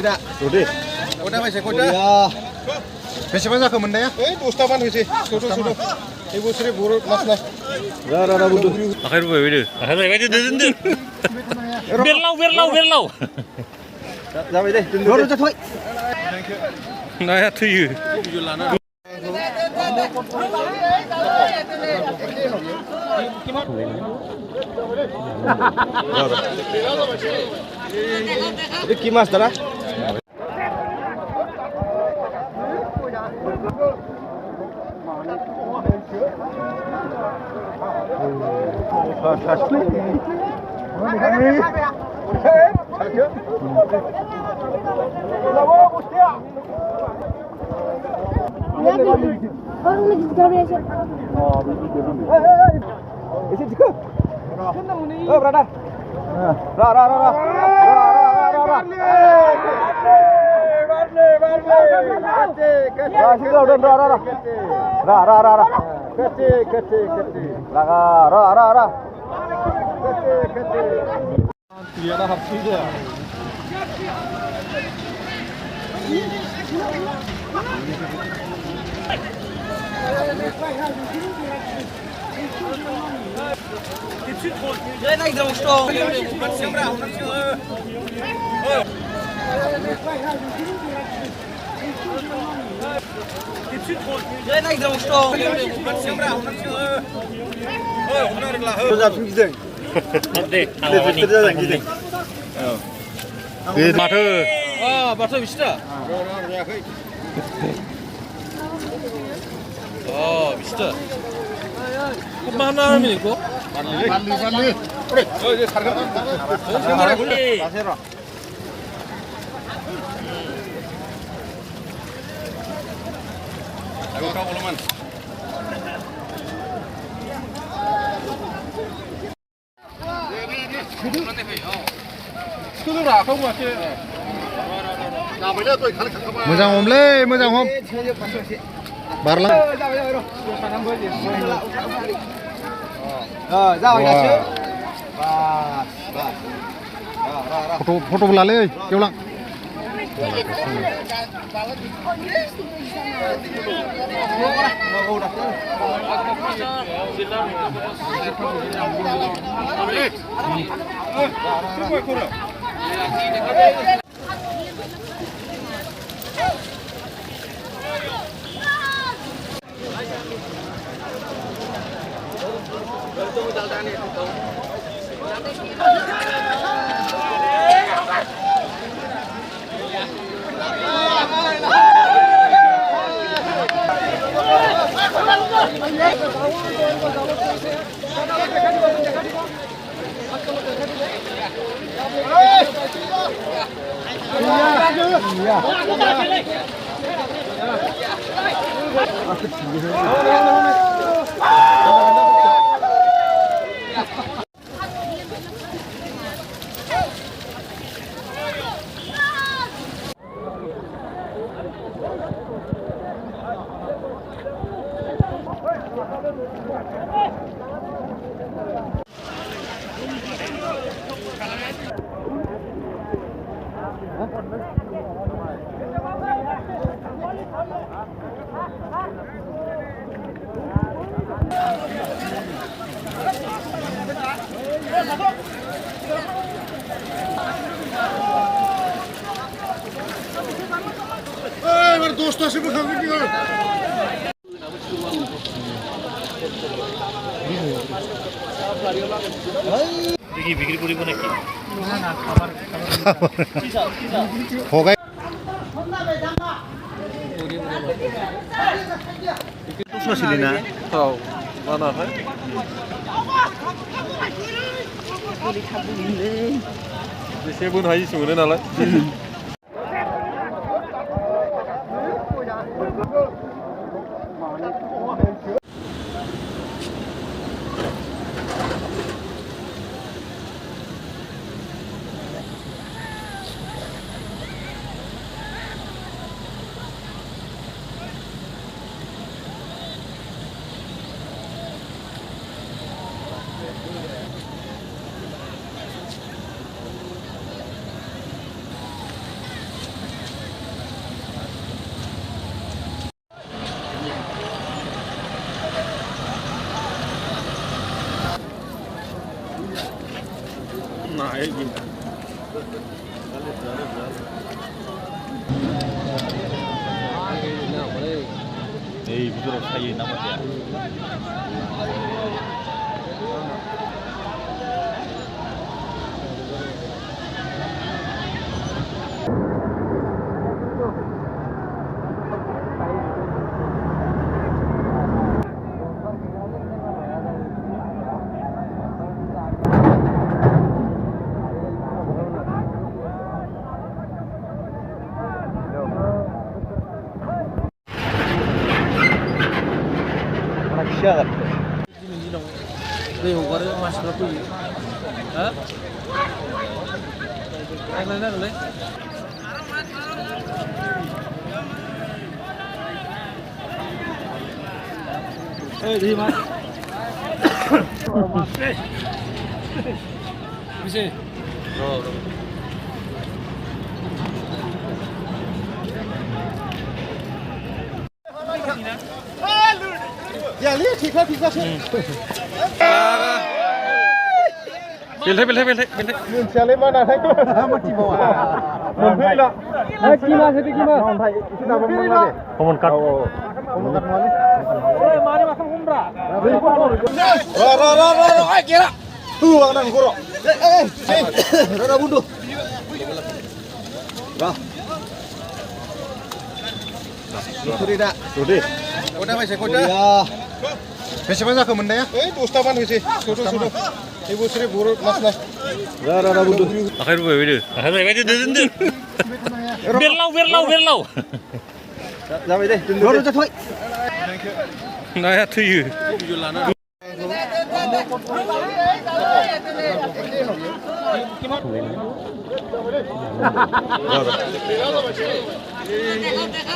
दा दे कटा बेसे कटा बेसेबां जाखो मोननाया ओइ 10टामान होसै सुद এই বছরে বড় মাছ নাই রা বুদ্ধু आखाइ रुबाय बायदो आखाइ रुबाय बायदो दोनदो बेरलाव जाबाय दे दोनदो जाथ'बाय नाया थैयो এটা কি মাছ দাদা Isi jika. Oh, brother. Ra. Ra. Dia dah habis dia. Lên anh dòng sổ. Lên anh dòng sổ. 마트 미치다. 미치다. 한번 하나 하면 이거? 빨리. 그래. 이제 다른 거. 마세라. 아이고 가볼만. 그들아, 가고 왔지. मोजां हमलै मोजां हम बारलां फट'बो लालै गेवलां dostası mı kalkıyor? বিক্রি করিব নাকি না না খাবার হোগাই প্রশ্ন না তাও জানা হয় एसे बुन हायिसो मोनो नालाय 에이 부드럽 사이에 남았대야. Đây hùng có đấy mà nó quỳ. Hả? Anh lên lên. Ê đi mà. Cái gì? Rồi. 야, 리 티카 티카. 벨레. 눈치알에 많아. 한번 집어와. 뭔 Ê Kima thế Kima. 어머니 깍. Ôi mà đi mà không không ra. 라라라라. 아, 깨라. 후왕 난 걸어. 에이. 라라 분도. 가. 소리다. 소리. Koda masih koda. Ya. Berapa banyak kemana ya? Dostaman masih. Sudah. Ibu sri buruk mas nah. Rara bundu. 아카이로 왜 이래? 아카이로 늦은데. 벨라우. Sampai deh. Baru jatuh. 나야 투유.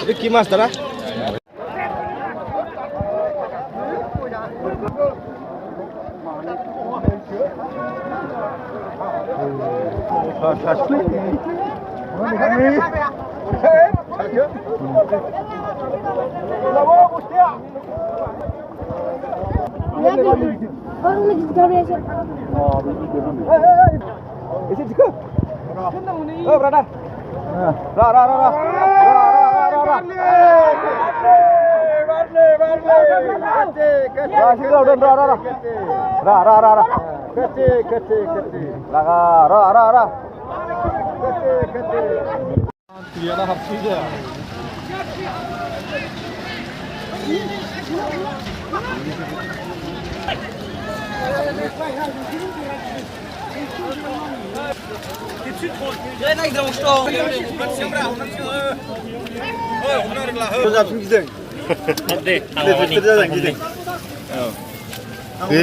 Ini kimas darah. Baru lagi sekali aja. Isi juga. Oh, berada. Ra.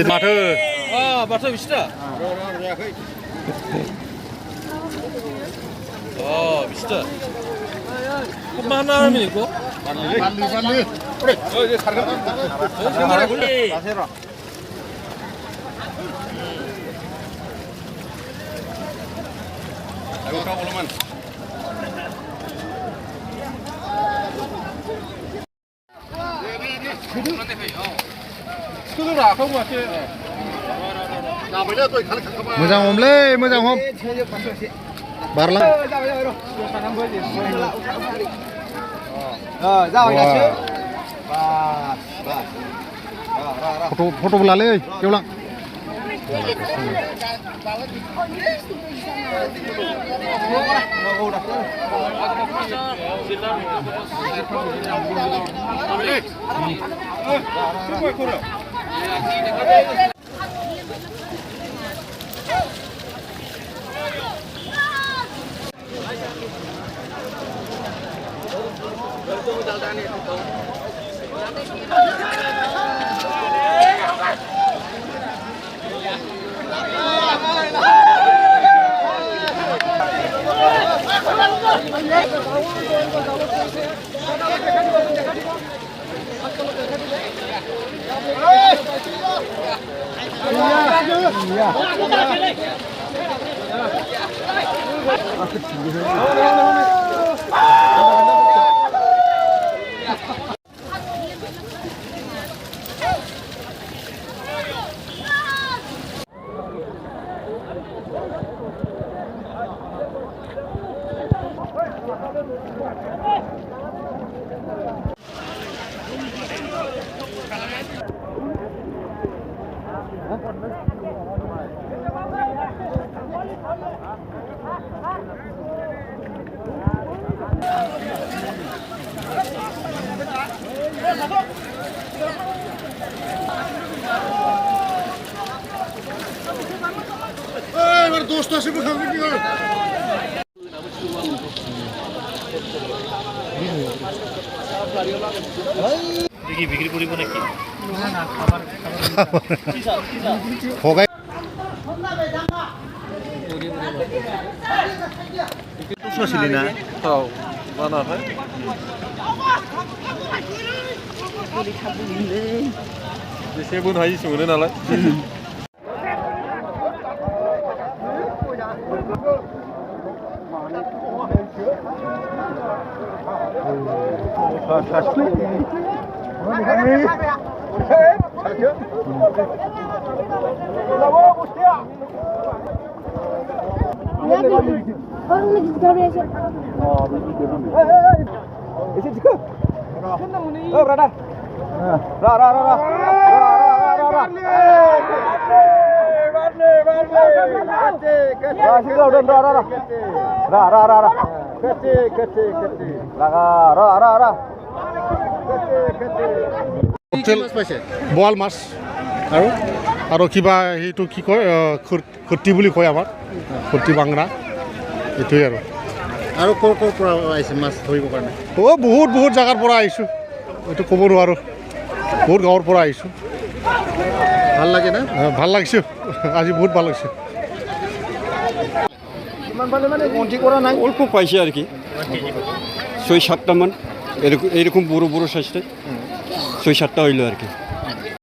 마트. 아 마트 미치다. 아 미치다. 컵만 하나 하면 있고. Mandi. Udah. Oh, ini harga. 네. Ayo kau uluman. Mo장 om le, mo장 om. Barlang. Foto bola le, kêu lặng. এবার দোষটা আসবে খাবে কি করে দেখি বিক্রি করিব নাকি ভগাই ছিলি না জানা ভাই जेबो हायिसो मोनो नालाय বোৱাল মাছ আৰু কিবা সেইটো কি কয় খুৰ্তি বুলি কয় আমাৰ খুৰ্তি বাংৰা এইটোৱে আৰু ক'ৰ পৰা আহিছে মাছ ধৰিবৰ কাৰণে বহুত বহুত জেগাৰ পৰা আহিছোঁ এইটো ক'ব নোৱাৰোঁ বহুত গাঁৱৰ পৰা আহিছোঁ ভাল লাগে না ভাল লাগিছে আজি বহুত ভাল লাগিছে অল্প পাইছে আর কি 6-7টা মান এরকম বড় বড় সাইজটা 6-7টা হইলো আর কি